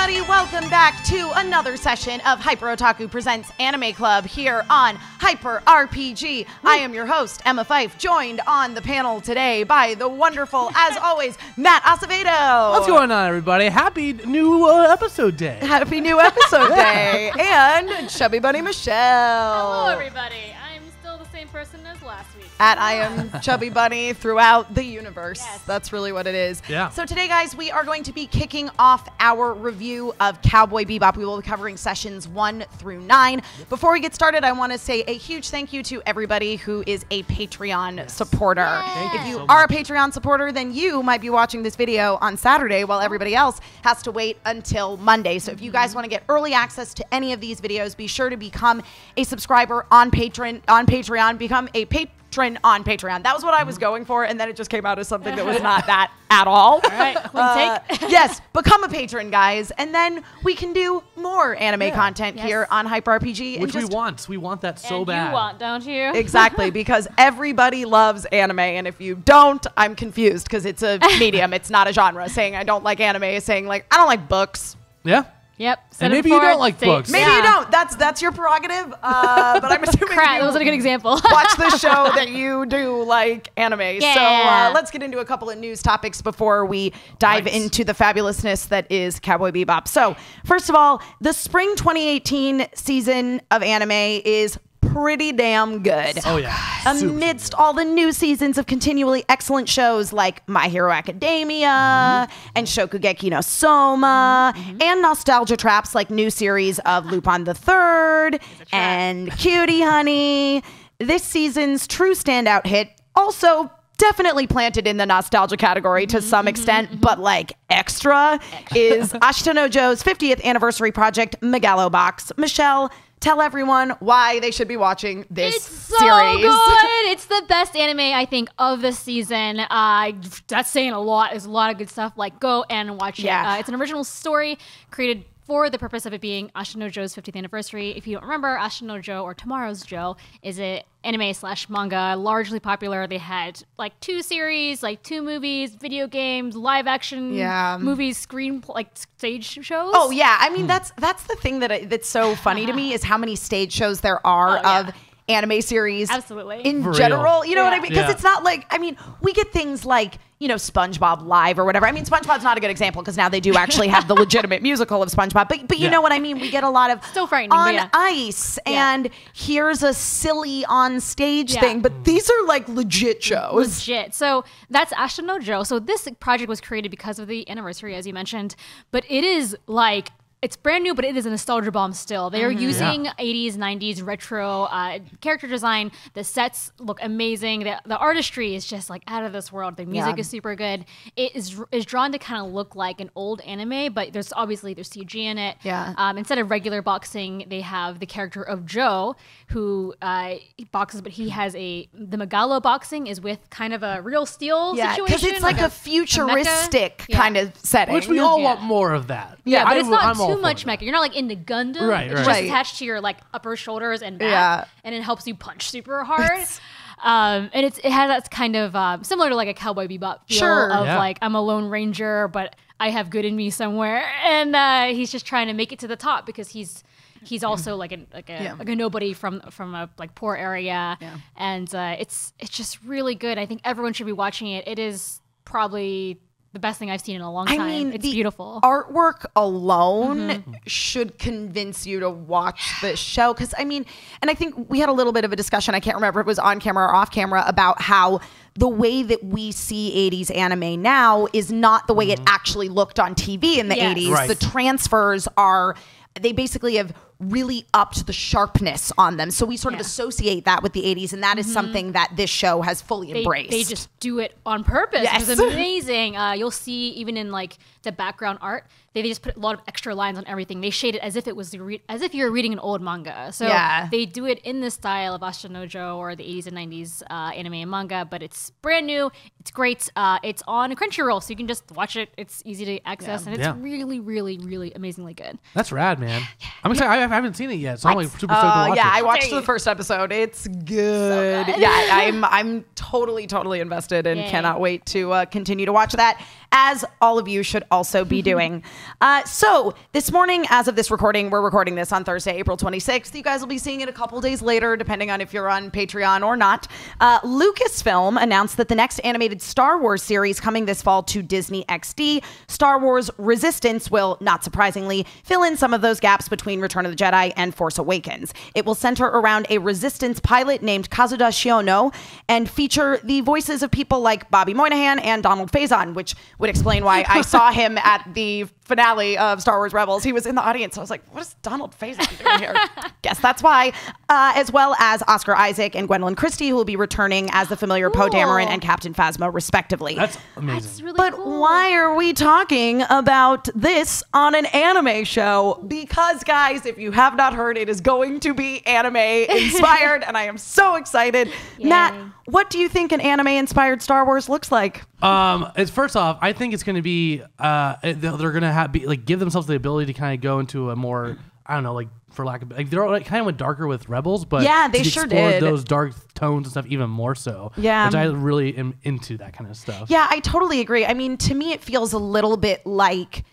everybody, welcome back to another session of HyperOtaku Presents Anime Club here on Hyper RPG. I am your host, Emma Fife, joined on the panel today by the wonderful, as always, Matt Acevedo. What's going on, everybody? Happy new episode day. Happy new episode day. And Chubby Bunny Michelle. Hello, everybody. I'm still the same person as last week. At I am Chubby Bunny throughout the universe. Yes. That's really what it is. Yeah. So today, guys, we are going to be kicking off our review of Cowboy Bebop. We will be covering sessions 1 through 9. Before we get started, I want to say a huge thank you to everybody who is a Patreon supporter. Yay. If you so are a Patreon supporter, then you might be watching this video on Saturday while everybody else has to wait until Monday. So if you guys want to get early access to any of these videos, be sure to become a subscriber on Patreon. Become a patron on Patreon. That was what I was going for, and then it just came out as something that was not that at all. All right, clean take. Yes, become a patron, guys, and then we can do more anime content here on Hyper RPG. Which we want. We want that so and bad. you want, don't you? Exactly, because everybody loves anime, and if you don't, I'm confused because it's a medium. It's not a genre. Saying I don't like anime is saying like I don't like books. Yeah. Yep. And maybe you don't like books. Maybe you don't. That's your prerogative. But I'm assuming Crap, you that was a good example. watch the show that you do like anime. Yeah. So let's get into a couple of news topics before we dive into the fabulousness that is Cowboy Bebop. So first of all, the spring 2018 season of anime is pretty damn good. Oh, yeah. Amidst all the new seasons of continually excellent shows like My Hero Academia and Shokugeki no Soma and nostalgia traps like new series of Lupin the Third and Cutie Honey, this season's true standout hit, also definitely planted in the nostalgia category to some extent, but like extra, is Ashita no Joe's 50th anniversary project, Megalobox. Michelle, tell everyone why they should be watching this so series. Good. It's the best anime, I think, of the season. That's saying a lot. There's a lot of good stuff. Like, go and watch it. It's an original story created for the purpose of it being Ashita no Joe's 50th anniversary. If you don't remember, Ashita no Joe, or Tomorrow's Joe, is an anime/manga, largely popular. They had like 2 series, like 2 movies, video games, live action movies, stage shows. Oh yeah, I mean that's the thing that's so funny to me is how many stage shows there are of anime series. Absolutely. In For general, real. you know what I mean? Because Yeah. it's not like, I mean, we get things like, you know, SpongeBob Live or whatever. I mean, SpongeBob's not a good example because now they do actually have the legitimate musical of SpongeBob. But you know what I mean? We get a lot of Still frightening, on but ice and here's a silly on stage thing. But these are like legit shows. Legit. So that's Ashita no Joe. So this project was created because of the anniversary, as you mentioned. But it is like, it's brand new, but it is a nostalgia bomb still. They are using 80s, 90s retro character design. The sets look amazing. The artistry is just like out of this world. The music is super good. It is drawn to kind of look like an old anime, but there's CG in it. Yeah. Instead of regular boxing, they have the character of Joe, who boxes, but he has the Megalo boxing is with kind of a real steel situation. Because it's like a futuristic kind of setting. Which we all want more of that. Yeah, but it's not I'm all too for much that. mecha. You're not like into Gundam. Right, It's right. just attached to your like upper shoulders and back, and it helps you punch super hard. And it has that kind of similar to like a Cowboy Bebop feel of like I'm a Lone Ranger, but I have good in me somewhere, and he's just trying to make it to the top because he's also like a nobody from a like poor area, and it's just really good. I think everyone should be watching it. It is probably the best thing I've seen in a long time. I mean, it's the beautiful. Artwork alone should convince you to watch the show. Because, I mean, and I think we had a little bit of a discussion, I can't remember if it was on camera or off camera, about how the way that we see 80s anime now is not the way it actually looked on TV in the 80s. Right. The transfers they basically have really upped the sharpness on them. So we sort of associate that with the 80s, and that is something that this show has fully embraced. They just do it on purpose. Yes. It's amazing. You'll see even in like the background art, they just put a lot of extra lines on everything. They shade it as if it was as if you're reading an old manga. So they do it in the style of Ashita no Joe or the 80s and 90s anime and manga, but it's brand new. It's great. It's on Crunchyroll, so you can just watch it. It's easy to access, and it's really, really, really amazingly good. That's rad, man. I'm excited. I haven't seen it yet, so I'm like super stoked to watch it. I watched the first episode. It's good. So good. Yeah, I'm totally invested and cannot wait to continue to watch that, as all of you should also be doing. So this morning, as of this recording, we're recording this on Thursday, April 26th. You guys will be seeing it a couple days later, depending on if you're on Patreon or not. Lucasfilm announced that the next animated Star Wars series coming this fall to Disney XD, Star Wars Resistance, will, not surprisingly, fill in some of those gaps between Return of the Jedi and Force Awakens. It will center around a Resistance pilot named Kazuda Shiono and feature the voices of people like Bobby Moynihan and Donald Faison, which would explain why I saw him at the finale of Star Wars Rebels. He was in the audience. I was like, what is Donald Faison doing here? Guess that's why. As well as Oscar Isaac and Gwendolyn Christie, who will be returning as the familiar Poe Dameron and Captain Phasma, respectively. That's amazing. That's really cool. Why are we talking about this on an anime show? Because, guys, if you have not heard, it is going to be anime inspired, and I am so excited. Yay. Matt, what do you think an anime-inspired Star Wars looks like? It's first off, I think it's going to be they're going to give themselves the ability to kind of go into a more, I don't know, like, for lack of, like, they're kind of went darker with Rebels, but yeah, they sure did those dark tones and stuff even more so. Yeah, which I really am into that kind of stuff. Yeah, I totally agree. I mean, to me, it feels a little bit like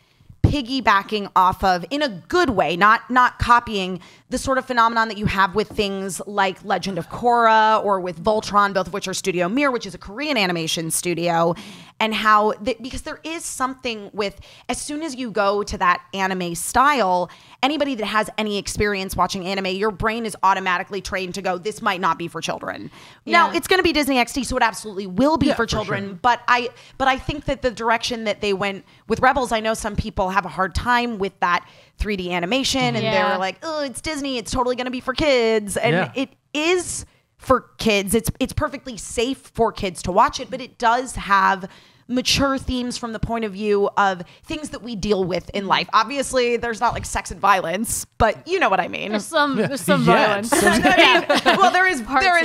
piggybacking off of, in a good way, not copying the sort of phenomenon that you have with things like Legend of Korra or with Voltron, both of which are Studio Mir, which is a Korean animation studio, and how, because there is something with, as soon as you go to that anime style, anybody that has any experience watching anime, your brain is automatically trained to go, this might not be for children. Yeah. Now, it's going to be Disney XD, so it absolutely will be for children, sure. But I think that the direction that they went with Rebels, I know some people have a hard time with that 3D animation, and they're like, oh, it's Disney, it's totally going to be for kids. And it is for kids. It's perfectly safe for kids to watch it, but it does have mature themes from the point of view of things that we deal with in life. Obviously, there's not like sex and violence, but you know what I mean. There's some violence. Well, there is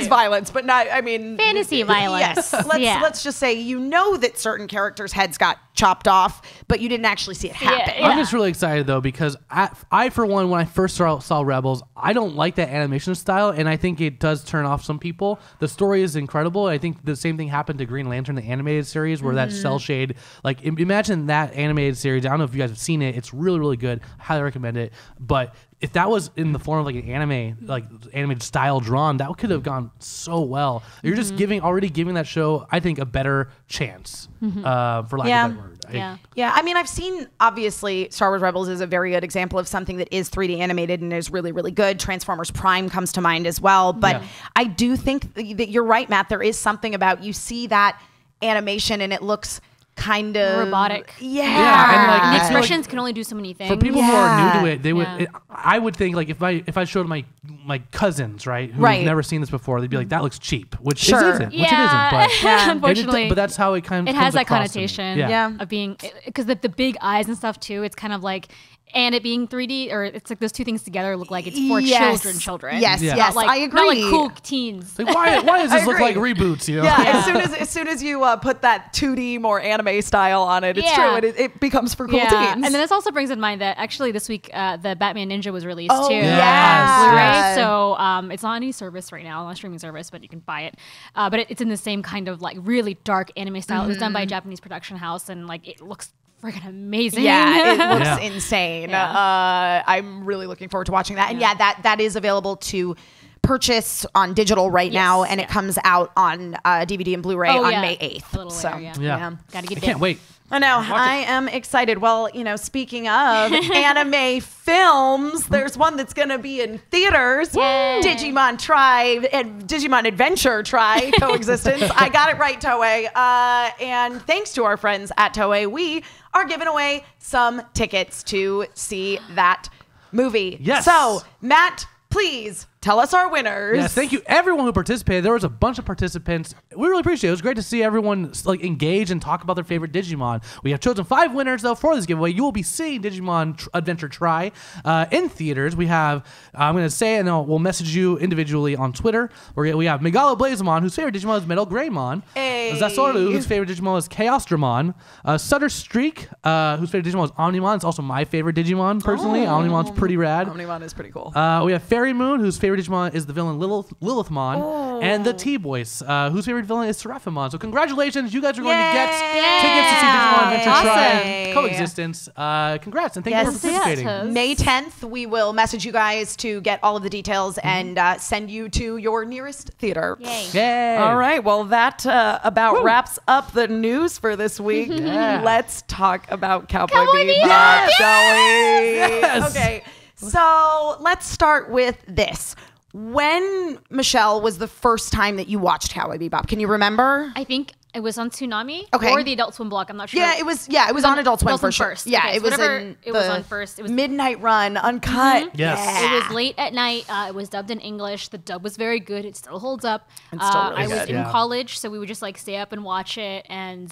violence, but not, I mean, fantasy violence. Yes. Let's just say, you know, that certain characters' heads got chopped off, but you didn't actually see it happen. I'm just really excited though, because I for one, when I first saw Rebels, I don't like that animation style, and I think it does turn off some people. The story is incredible. I think the same thing happened to Green Lantern, the animated series, where that cell shade, like, imagine that animated series. I don't know if you guys have seen it. It's really, really good. Highly recommend it. But if that was in the form of like an anime, like animated style drawn, that could have gone so well. You're just already giving that show, I think, a better chance, for lack of a better word. Yeah. I mean, I've seen, obviously, Star Wars Rebels is a very good example of something that is 3D animated and is really, really good. Transformers Prime comes to mind as well. But I do think that you're right, Matt. There is something about, you see that animation and it looks kind of robotic. Yeah. And like, the expressions can only do so many things. For people who are new to it, they would. I would think, like, if I showed my cousins, right, who've never seen this before, they'd be like, that looks cheap, which it isn't. But unfortunately, but that's how it kind of has that connotation of being, because the big eyes and stuff too. It's kind of like, and it being 3D, or it's like those two things together look like it's for children. Yes, like, I agree. Not like cool teens. Like, why does this look like reboots? You know? As soon as you put that 2D more anime style on it, it's true. It becomes for cool teens. And then this also brings in mind that actually this week the Batman Ninja was released too. Blu-ray. So it's on any service right now, on a streaming service, but you can buy it. But it's in the same kind of like really dark anime style. It was done by a Japanese production house, and like it looks freaking amazing. Yeah, it looks insane. I'm really looking forward to watching that. And that is available to purchase on digital right now, and it comes out on DVD and Blu-ray on May 8th. So gotta get it. I can't wait. I know. I am excited. Well, you know, speaking of anime films, there's one that's going to be in theaters. Yay. Digimon Adventure Tri Coexistence. I got it right, Toei. And thanks to our friends at Toei, we are giving away some tickets to see that movie. Yes. So, Matt, please tell us our winners. Yes, thank you everyone who participated. There was a bunch of participants. We really appreciate it. It was great to see everyone like engage and talk about their favorite Digimon. We have chosen 5 winners though for this giveaway. You will be seeing Digimon Adventure Tri in theaters. We have, I'm going to say it and we'll message you individually on Twitter. We have Megalo Blazemon, whose favorite Digimon is Metal Greymon. Zasoru, whose favorite Digimon is Chaos Dramon. Sutter Streak, whose favorite Digimon is Omnimon. It's also my favorite Digimon, personally. Omnimon's pretty rad. Omnimon is pretty cool. We have Fairy Moon, whose favorite Digimon is the villain Lilithmon. And the T-Voice, whose favorite villain is Seraphimon. So congratulations, you guys are going to get tickets to see Digimon Adventure Tri Coexistence. Congrats, and thank you for participating. May 10th, we will message you guys to get all of the details and send you to your nearest theater. Yay. All right, well, that about wraps up the news for this week. Let's talk about Cowboy Bebop, shall we? Yes. Okay, so let's start with this. When, Michelle, was the first time that you watched Cowboy Bebop? Can you remember? I think it was on Toonami Okay. or the Adult Swim block. I'm not sure. Yeah, it was on Adult Swim for sure. first. Yeah, Okay, it so was whatever in it was the on first. It was Midnight Run, uncut. Yes. It was late at night. It was dubbed in English. The dub was very good. It still holds up. It's still really I was good. in college, so we would just like stay up and watch it. And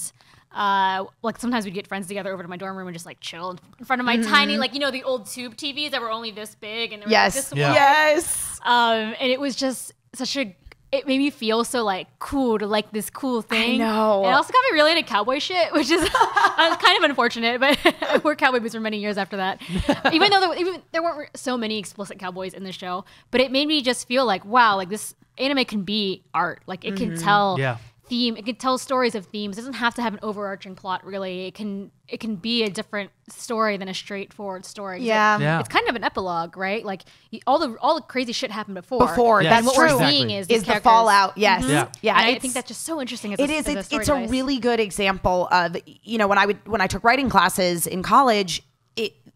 like sometimes we'd get friends together over to my dorm room and just like chill in front of my tiny, like, you know, the old tube TVs that were only this big and they were like this wide. Yes. And it was just it made me feel so like cool to like this cool thing. I know. It also got me really into cowboy shit, which is kind of unfortunate, but I wore cowboy boots for many years after that. Even though there weren't so many explicit cowboys in the show, but it made me just feel like, wow, like this anime can be art. Like it can tell it can tell stories of themes. It doesn't have to have an overarching plot, really. It can be a different story than a straightforward story. Yeah. It's kind of an epilogue, right? Like all the crazy shit happened before. That's what true. we're seeing is the characters. Fallout. Yes. Yeah. And I think that's just so interesting. As It's a really good example of, you know, when I took writing classes in college,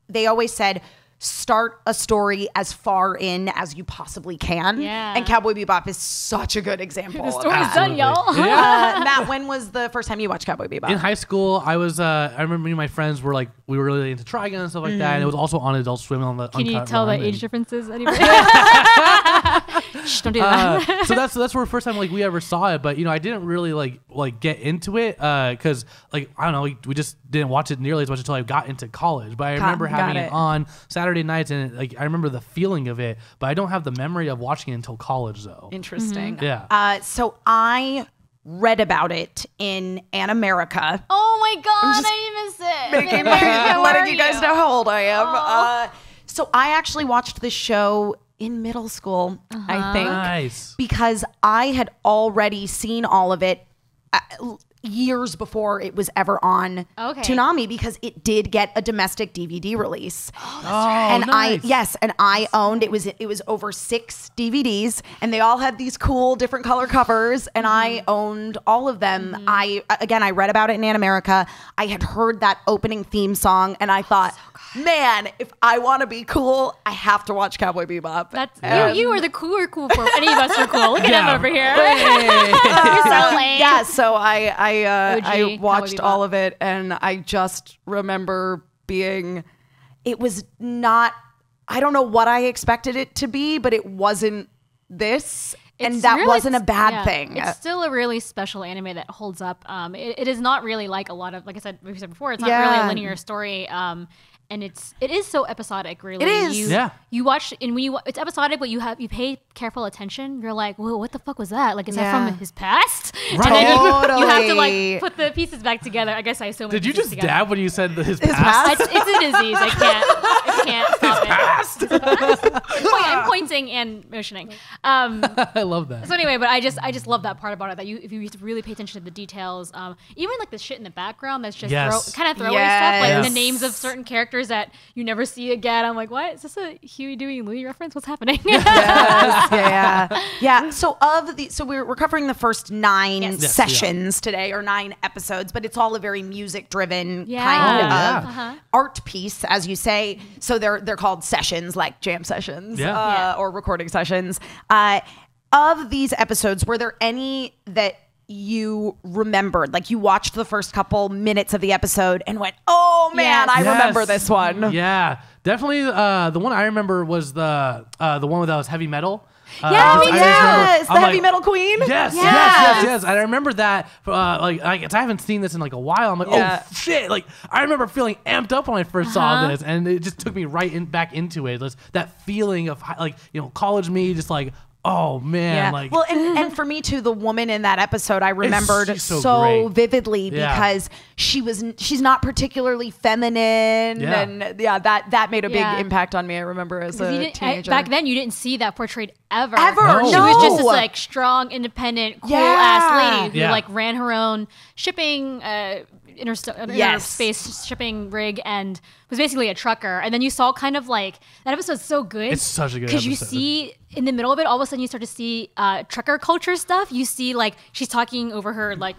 they always said, start a story as far in as you possibly can. Yeah. And Cowboy Bebop is such a good example. The of story's that. done, y'all. Matt, when was the first time you watched Cowboy Bebop? In high school, I remember me and my friends were like, we were really into Trigun and stuff like that, and it was also on Adult Swim on the Can you Uncut tell the run, age and- differences? Anybody? Shh, don't do that. So that's the first time like we ever saw it, but you know I didn't really like get into it because like I don't know we just didn't watch it nearly as much until I got into college. But I remember having it on Saturday nights and like I remember the feeling of it, but I don't have the memory of watching it until college though. Interesting. Yeah. So I read about it in An America. Oh my god, I miss it. Letting you guys know how old I am. So I actually watched this show in middle school, I think. Nice. Because I had already seen all of it years before it was ever on Toonami because it did get a domestic DVD release. Oh, that's right. And nice. I owned it was over 6 DVDs and they all had these cool different color covers and I owned all of them. I read about it in An America. I had heard that opening theme song and I thought, man, if I want to be cool, I have to watch Cowboy Bebop. That's you are the cool for any of us are cool. Look at him over here. Hey. You're so lame. Yeah, so I watched Cowboy all of it and I just remember it was not, I don't know what I expected it to be, but it wasn't this. And that really, wasn't a bad thing. It's still a really special anime that holds up. It is not really like a lot of, like I said before, it's not really a linear story. And it is so episodic, really. It is. You watch, and when it's episodic, but you pay careful attention. You're like, whoa, what the fuck was that? Like, is that from his past? Right. And then Totally. you have to like put the pieces back together. I guess I assume. Did you just together. dab when you said his past? It's a disease. I can't stop it. I'm pointing and motioning. I love that. So anyway, but I just love that part about it. That if you really pay attention to the details, even like the shit in the background that's just kind of throwaway stuff, like the names of certain characters that you never see again. I'm like, what? Is this a Huey, Dewey, and Louie reference? What's happening? Yeah. So we're covering the first 9 sessions today, or 9 episodes, but it's all a very music driven kind of art piece, as you say. So they're called sessions, like jam sessions or recording sessions. Of these episodes, were there any that you remembered, like you watched the first couple minutes of the episode and went, oh man, I remember this one? Yeah, definitely. The one I remember was the one that was heavy metal. The heavy metal queen. Yes. And I remember that. I haven't seen this in like a while. I'm like, oh shit! Like I remember feeling amped up when I first saw this, and it just took me back into it. That feeling of like college me, just like Oh man, like well, and for me too, the woman in that episode I remembered she's so vividly because she's not particularly feminine, and that made a big impact on me. I remember as a teenager. Back then, you didn't see that portrayed ever. No. She was just this like strong, independent, cool ass lady who like ran her own shipping. Interspace shipping rig and was basically a trucker. And then you saw kind of like that episode's so good. It's such a good episode. Because you see in the middle of it, all of a sudden you start to see trucker culture stuff. You see like she's talking over her like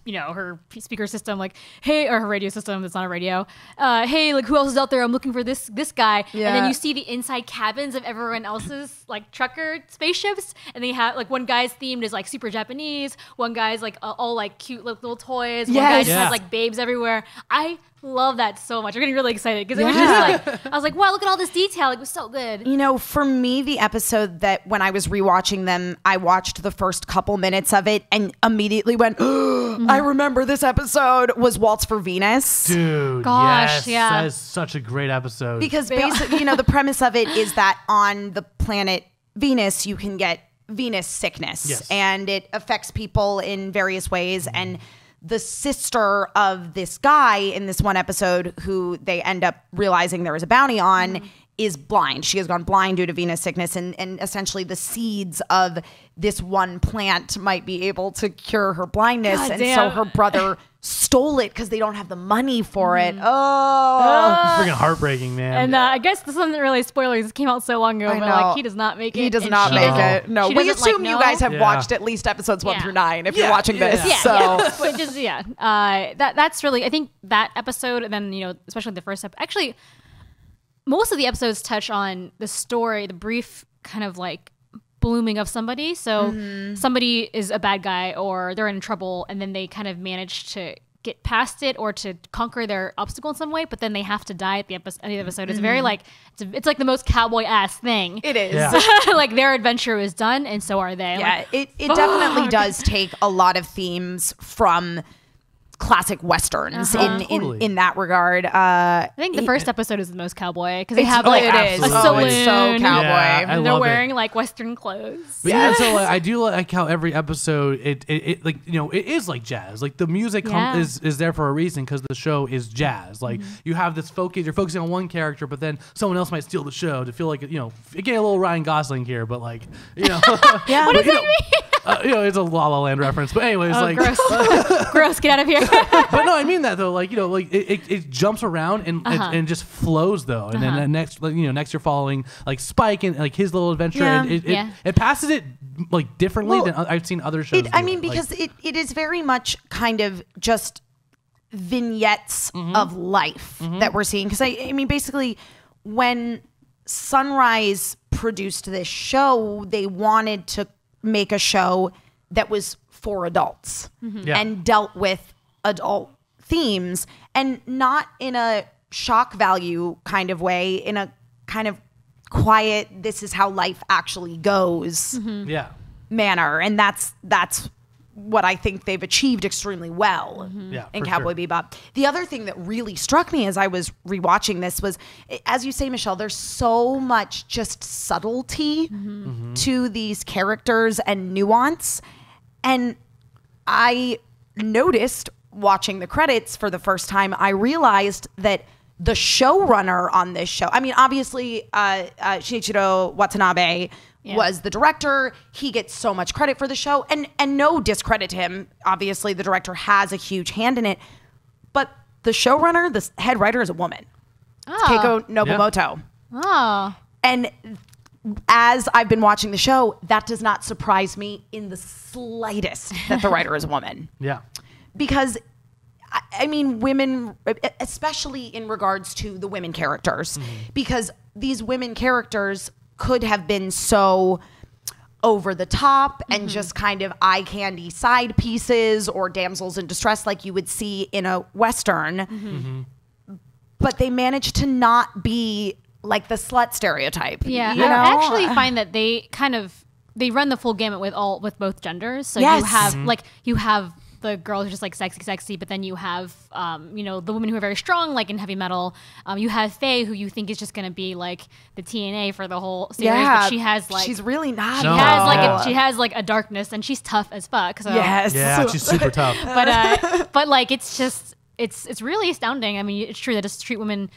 her speaker system, like, hey, or her radio system that's not a radio. Hey, like who else is out there? I'm looking for this guy. Yeah. And then you see the inside cabins of everyone else's like trucker spaceships, and they have like one guy's themed is like super Japanese, one guy's like all like cute little toys, one guy just has like babes everywhere. I love that so much. I'm getting really excited because it was just like I was like, wow, look at all this detail. It was so good. For me, the episode that when I was rewatching them, I watched the first couple minutes of it and immediately went, I remember this episode was Waltz for Venus. Dude, gosh, that is such a great episode. Because basically, the premise of it is that on the planet Venus, you can get Venus sickness and it affects people in various ways. And the sister of this guy in this one episode who they end up realizing there is a bounty on is blind. She has gone blind due to Venus sickness, and essentially the seeds of this one plant might be able to cure her blindness. So her brother stole it because they don't have the money for it. Freaking heartbreaking, man. And I guess this isn't really spoilers. It came out so long ago, but like he does not make it. He does not make it. No, we assume you guys have watched at least episodes 1 through 9 if you're watching this. Which is that's really, I think that episode, and then especially the first episode. Actually, most of the episodes touch on the story, the brief kind of like blooming of somebody. So somebody is a bad guy or they're in trouble, and then they kind of manage to get past it or to conquer their obstacle in some way, but then they have to die at the end of the episode. It's very like, it's like the most cowboy-ass thing. It is. Yeah. Like their adventure is done, and so are they. Yeah, like, it definitely does take a lot of themes from classic westerns in that regard. I think the first episode is the most cowboy because they have like a saloon. It's so cowboy. And they're wearing like western clothes. But so I do like how every episode it like it is like jazz. Like the music is there for a reason because the show is jazz. Like you have this focus, you're focusing on one character, but then someone else might steal the show to feel like get a little Ryan Gosling here, but like what does that mean? It's a La La Land reference, but anyways, gross, get out of here. But no, I mean that though, it jumps around and just flows though, and then next you're following like Spike and like his little adventure, and it passes it like differently than I've seen other shows. Because it is very much kind of just vignettes of life that we're seeing. Because I mean, basically, when Sunrise produced this show, they wanted to make a show that was for adults and dealt with adult themes, and not in a shock value kind of way, in a kind of quiet, this is how life actually goes manner. And that's what I think they've achieved extremely well in Cowboy Bebop. The other thing that really struck me as I was rewatching this was, as you say, Michelle, there's so much just subtlety to these characters and nuance. And I noticed watching the credits for the first time, I realized that the showrunner on this show, I mean, obviously, Shinichiro Watanabe was the director. He gets so much credit for the show, and no discredit to him. Obviously, the director has a huge hand in it, but the showrunner, the head writer, is a woman. Keiko Nobumoto. And as I've been watching the show, that does not surprise me in the slightest that the writer is a woman. Because I mean, women, especially in regards to the women characters, because these women characters could have been so over the top and just kind of eye candy side pieces or damsels in distress like you would see in a Western. But they managed to not be like the slut stereotype. I actually find that they run the full gamut with both genders. So you have the girl who's just like sexy, but then you have the women who are very strong, like in heavy metal. You have Faye, who you think is just gonna be like the TNA for the whole series, but she has like she's really not. She has like a darkness, and she's tough as fuck. So. Yes, yeah, she's super tough. But like it's just it's really astounding. I mean, it's true that just treat women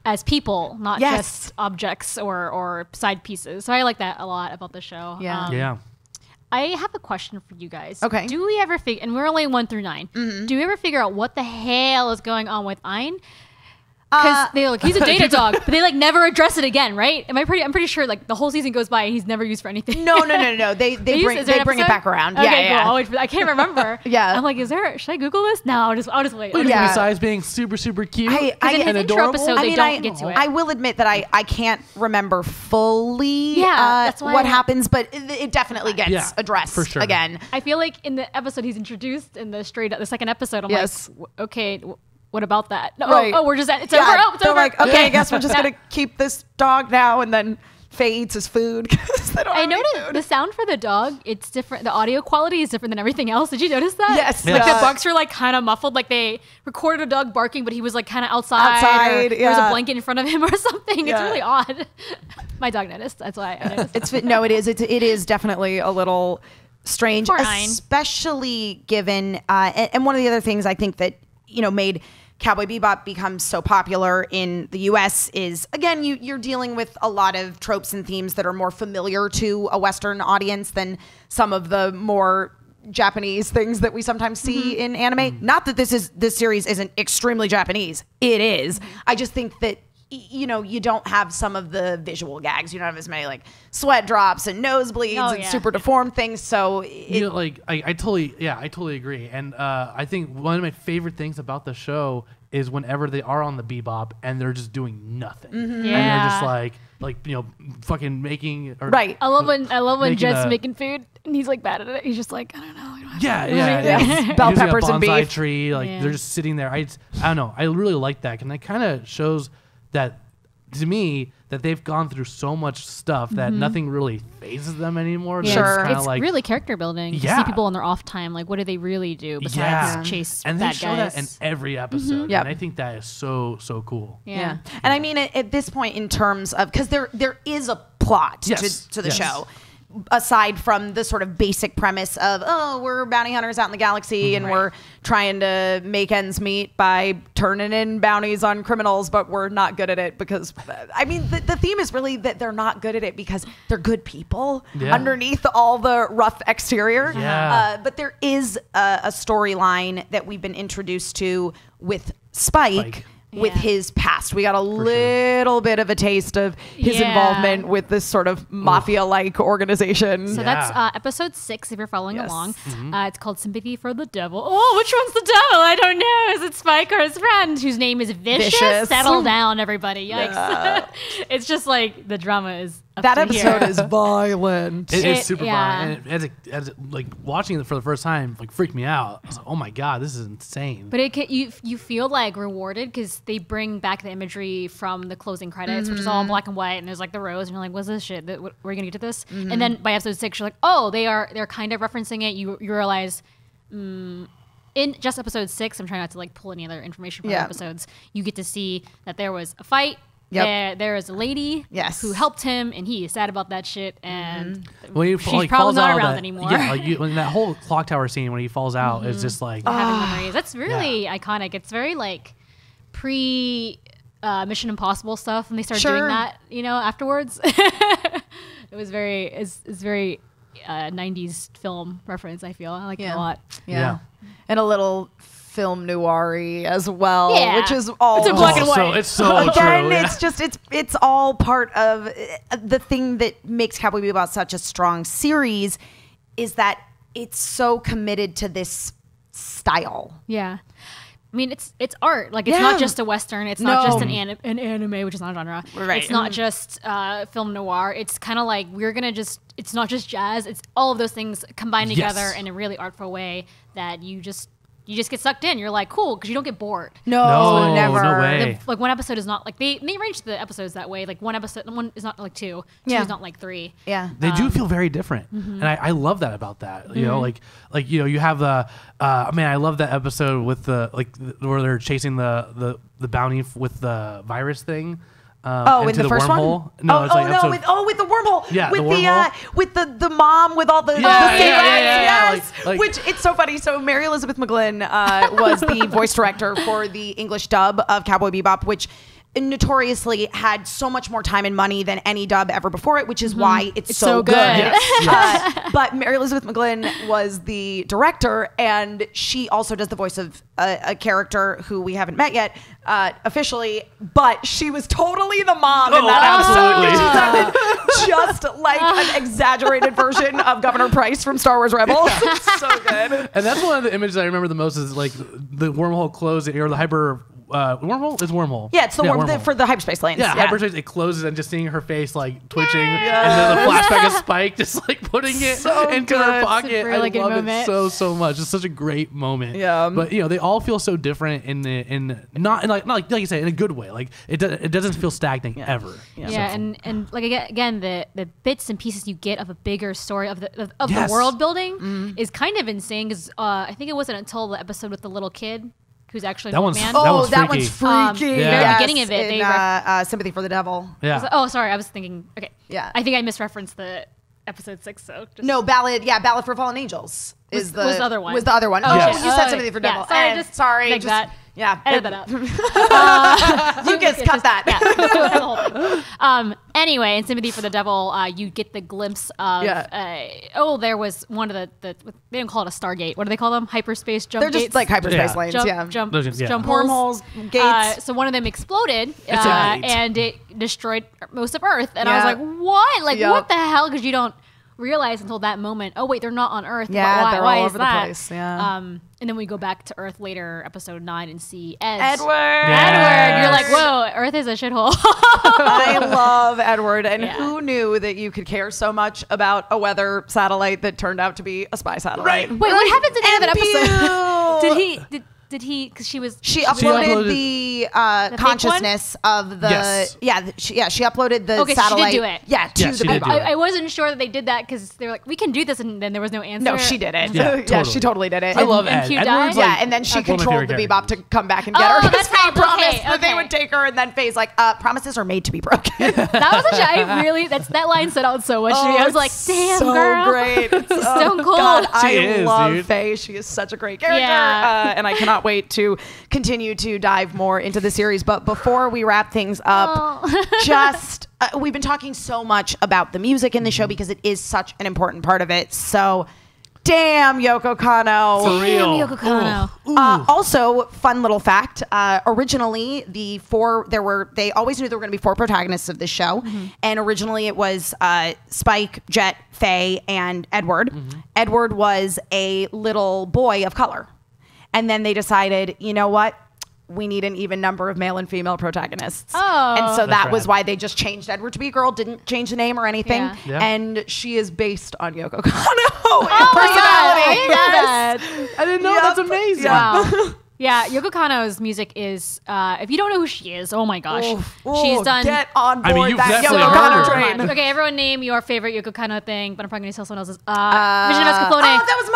as people, not just objects or side pieces. So I like that a lot about the show. Yeah. I have a question for you guys. Okay. Do we ever figure, and we're only 1 through 9, do we ever figure out what the hell is going on with Ein? Because they're like, he's a data dog, but they like never address it again, right? I'm pretty sure like the whole season goes by and he's never used for anything. No. They bring it back around. Okay, yeah. Cool. I'll wait for that. I can't remember. Yeah. I'm like, should I Google this? No, I'll just wait. Besides being super, super cute and and intro adorable. episode, they don't get to it. I will admit that I can't remember fully that's why what happens, but it definitely gets addressed for sure. again. I feel like in the episode he's introduced in the second episode, I'm like, okay, what about that? No, Right. we're just it's over. Oh, it's they're over. like, okay, I guess we're just gonna keep this dog now, and then Faye eats his food because they don't. I noticed the sound for the dog. It's different. The audio quality is different than everything else. Did you notice that? Yes. Like the barks were like kind of muffled. Like they recorded a dog barking, but he was like kind of outside. Or there was a blanket in front of him or something. It's really odd. My dog noticed. That's why I noticed. It is definitely a little strange, Poor Ein. especially given and one of the other things I think that made Cowboy Bebop becomes so popular in the US is, again, you're dealing with a lot of tropes and themes that are more familiar to a Western audience than some of the more Japanese things that we sometimes see in anime. Not that this series isn't extremely Japanese. It is. I just think that you don't have some of the visual gags. You don't have as many like sweat drops and nosebleeds and super deformed things. So I totally agree. And I think one of my favorite things about the show is whenever they are on the Bebop and they're just doing nothing, and they're just like fucking making right. I love when Jet's making food and he's like bad at it. He's just like, I don't know. Bell peppers and bonsai beef. Tree, they're just sitting there. I don't know. I really like that, and it kind of shows that to me that they've gone through so much stuff that nothing really phases them anymore. Sure. It's really character building. You see people on their off time, like what do they really do besides chase and bad they show guys? that in every episode. And I think that is so cool. Yeah. And I mean at this point in terms of, because there is a plot to the show, aside from the sort of basic premise of, we're bounty hunters out in the galaxy and we're trying to make ends meet by turning in bounties on criminals, but we're not good at it because, I mean, the theme is really that they're not good at it because they're good people underneath all the rough exterior. But there is a storyline that we've been introduced to with Spike. With his past. We got a little bit of a taste of his involvement with this sort of mafia-like organization. So that's episode 6, if you're following along. It's called Sympathy for the Devil. Oh, which one's the devil? I don't know. Is it Spike or his friend, whose name is Vicious? Settle down, everybody. Yikes. It's just like the drama is up that to episode here. is violent. It is super violent. And as like watching it for the first time, like freaked me out. I was like, oh my God, this is insane. But you feel like rewarded because they bring back the imagery from the closing credits, which is all in black and white, and there's like the rose, and you're like, what's this shit? We're gonna get to this? And then by episode 6, you're like, oh, they're kind of referencing it. You realize in just episode 6, I'm trying not to like pull any other information from the episodes, you get to see that there was a fight. There is a lady who helped him, and he is sad about that shit, and she's probably not around anymore. When that whole clock tower scene when he falls out is just like having memories. That's really iconic. It's very like pre Mission Impossible stuff, and they started doing that, afterwards. It was very, it's very 90s film reference. I feel I like it a lot. Yeah, and a little film noir-y as well, which is all it's in black and white. So it's so again, true. it's just it's all part of the thing that makes Cowboy Bebop such a strong series, is that it's so committed to this style. Yeah. I mean, it's art. Like, it's not just a Western. It's not just an anime, which is not a genre. Right. It's not just film noir. It's kind of like it's not just jazz. It's all of those things combined together in a really artful way that you just you just get sucked in. You're like, cool, because you don't get bored. No, never. No way. Like one episode is not like they arrange the episodes that way. Like one is not like two is not like three. Yeah, they do feel very different, and I love that about that. You know, like you have the I love that episode with the where they're chasing the bounty with the virus thing. in the first wormhole. one? No, it's like with the wormhole. Yeah, with the wormhole. With the mom with all the yeah. Like, which it's so funny. So Mary Elizabeth McGlynn was the voice director for the English dub of Cowboy Bebop, which notoriously had so much more time and money than any dub ever before it, which is why it's so good. Yes. But Mary Elizabeth McGlynn was the director, and she also does the voice of a character who we haven't met yet officially, but she was totally the mom in that episode. She sounded just like an exaggerated version of Governor Price from Star Wars Rebels. It's so good. And that's one of the images I remember the most is like the wormhole closing or the hyper. Wormhole? It's wormhole. Yeah, it's the wormhole for the hyperspace lanes. Yeah, hyperspace. It closes and just seeing her face like twitching, and then the flashback of Spike just like putting it into her pocket. It's a really I love moment. it so much. It's such a great moment. Yeah. But they all feel so different in not like you say in a good way. Like it doesn't feel stagnant ever. Yeah, and like again the bits and pieces you get of a bigger story of the world building is kind of insane because I think it wasn't until the episode with the little kid who's actually that one's man. That one's freaky. Very beginning of it, in Sympathy for the Devil. Yeah. Sorry, I was thinking. Okay. Yeah. I think I misreferenced the episode 6. So Ballad for Fallen Angels was the other one. Was the other one? Oh, you said Sympathy for the Devil. Sorry, that. Yeah, edit that out. You guys cut that. Yeah, the whole thing. Anyway, in Sympathy for the Devil, you get the glimpse of. There was one of the they didn't call it a Stargate. What do they call them? Hyperspace jump gates. They're just like hyperspace lanes. Jump wormholes, gates. So one of them exploded, and it destroyed most of Earth. And I was like, what? Like, what the hell? Because you don't realize until that moment. Oh wait, they're not on Earth. Yeah, they're all over the place. Yeah. And then we go back to Earth later, episode 9, and see Edward. Yes. You're like, whoa, Earth is a shithole. I love Edward. And who knew that you could care so much about a weather satellite that turned out to be a spy satellite? Wait, what happens at the end of that episode? Did he? Because she uploaded the consciousness of the she uploaded the satellite. She did do it. Yeah, to the Bebop. I wasn't sure that they did that because they were like, we can do this, and then there was no answer. No, she did it. Yeah, she totally did it. I love Ed. Edward's and then she controlled the Bebop to come back and get her. That's Faye right. promised that they would take her, and then Faye's like, promises are made to be broken. That was that line stood out so much to me. I was like, damn, so girl. Great. It's so cool. God, I love Faye. She is such a great character. And I cannot wait to continue to dive more into the series. But before we wrap things up, we've been talking so much about the music in the show because it is such an important part of it. So damn Yoko Kanno. For real. Yoko Kanno. Also, fun little fact, originally they always knew there were going to be 4 protagonists of this show. And originally it was Spike, Jet, Faye, and Edward. Edward was a little boy of color. And then they decided, you know what? We need an even number of male and female protagonists. And so that was why they just changed Edward to be a girl, didn't change the name or anything. Yeah. And she is based on Yoko Kanno in personality. I didn't know. That's amazing. Wow. Yeah, Yoko Kanno's music is, if you don't know who she is, oh my gosh. She's done. Get on board you've that definitely Yoko heard Kanno her. train. Okay, everyone name your favorite Yoko Kanno thing, but I'm probably going to tell someone else's. Vision of Escaflowne. That was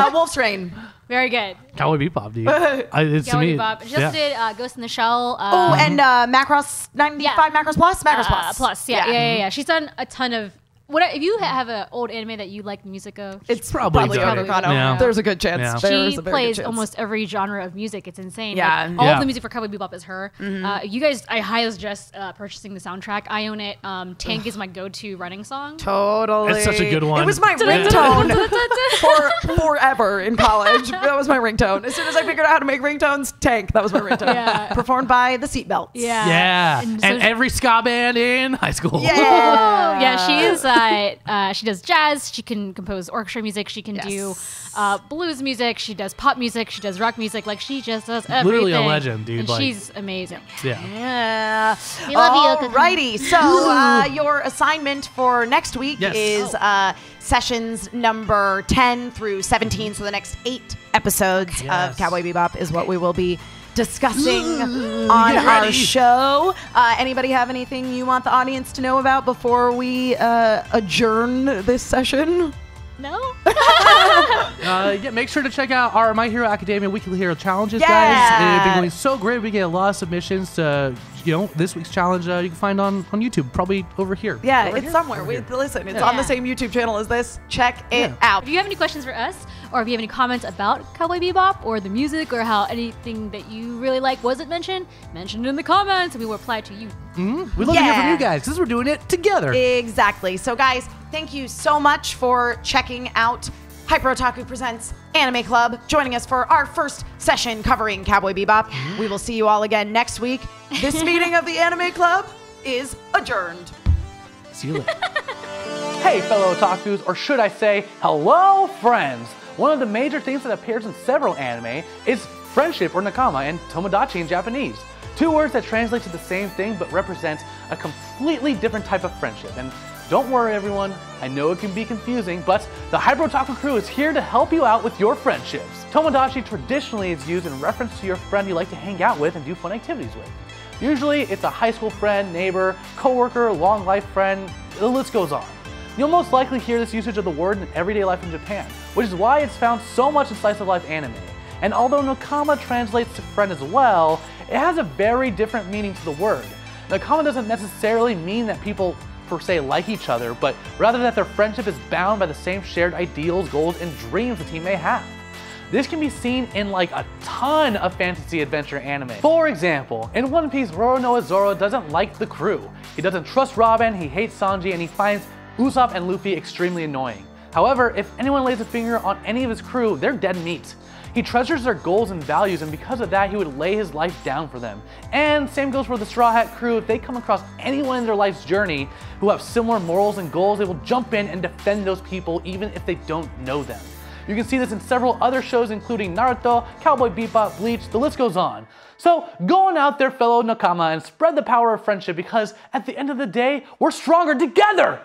mine. Wolf's Rain. Very good. Cowboy Bebop, dude. It's to Cowboy me. Bebop. She just did Ghost in the Shell. And Macross 95, Macross Plus? Macross Plus. Yeah. She's done a ton of. If you have an old anime that you like the music of, it's probably Yoko Kanno. Yeah. There's a good chance. Yeah. She plays almost every genre of music. It's insane. Yeah. Like, all of the music for Cowboy Bebop is her. You guys, I highly suggest purchasing the soundtrack. I own it. Tank is my go-to running song. Totally. It's such a good one. It was my ringtone for forever in college. That was my ringtone. As soon as I figured out how to make ringtones, Tank, that was my ringtone. Yeah. Performed by the Seatbelts. Yeah. And every ska band in high school. Yeah. Yeah, she is. She does jazz. She can compose orchestra music. She can do blues music. She does pop music. She does rock music. Like, she just does everything. Literally a legend, dude. And she's amazing. Yeah. We love you. Alrighty. So your assignment for next week is sessions number 10 through 17. So the next 8 episodes of Cowboy Bebop is what we will be discussing on our show. Anybody have anything you want the audience to know about before we adjourn this session? No? Make sure to check out our My Hero Academia Weekly Hero Challenges, guys. They've been going so great. We get a lot of submissions to, this week's challenge you can find on YouTube, probably over here. Yeah, over it's here? somewhere. Listen, it's on the same YouTube channel as this. Check it out. If you have any questions for us, or if you have any comments about Cowboy Bebop or the music or how anything that you really like wasn't mentioned, mention it in the comments and we will reply to you. We love to hear from you guys because we're doing it together. Exactly. So, guys, thank you so much for checking out HyperOtaku Presents Anime Club, joining us for our first session covering Cowboy Bebop. We will see you all again next week. This meeting of the Anime Club is adjourned. See you later. Hey, fellow otakus, or should I say, hello, friends. One of the major themes that appears in several anime is friendship, or nakama, and tomodachi in Japanese. 2 words that translate to the same thing but represent a completely different type of friendship. And don't worry, everyone, I know it can be confusing, but the HyperOtaku crew is here to help you out with your friendships. Tomodachi traditionally is used in reference to your friend you like to hang out with and do fun activities with. Usually, it's a high school friend, neighbor, coworker, long life friend, the list goes on. You'll most likely hear this usage of the word in everyday life in Japan, which is why it's found so much in slice of life anime. And although nakama translates to friend as well, it has a very different meaning to the word. Nakama doesn't necessarily mean that people per se like each other, but rather that their friendship is bound by the same shared ideals, goals, and dreams the team may have. This can be seen in like a ton of fantasy adventure anime. For example, in One Piece, Roronoa Zoro doesn't like the crew. He doesn't trust Robin, he hates Sanji, and he finds Usopp and Luffy extremely annoying. However, if anyone lays a finger on any of his crew, they're dead meat. He treasures their goals and values, and because of that, he would lay his life down for them. And same goes for the Straw Hat crew. If they come across anyone in their life's journey who have similar morals and goals, they will jump in and defend those people even if they don't know them. You can see this in several other shows, including Naruto, Cowboy Bebop, Bleach, the list goes on. So go on out there, fellow nakama, and spread the power of friendship, because at the end of the day, we're stronger together!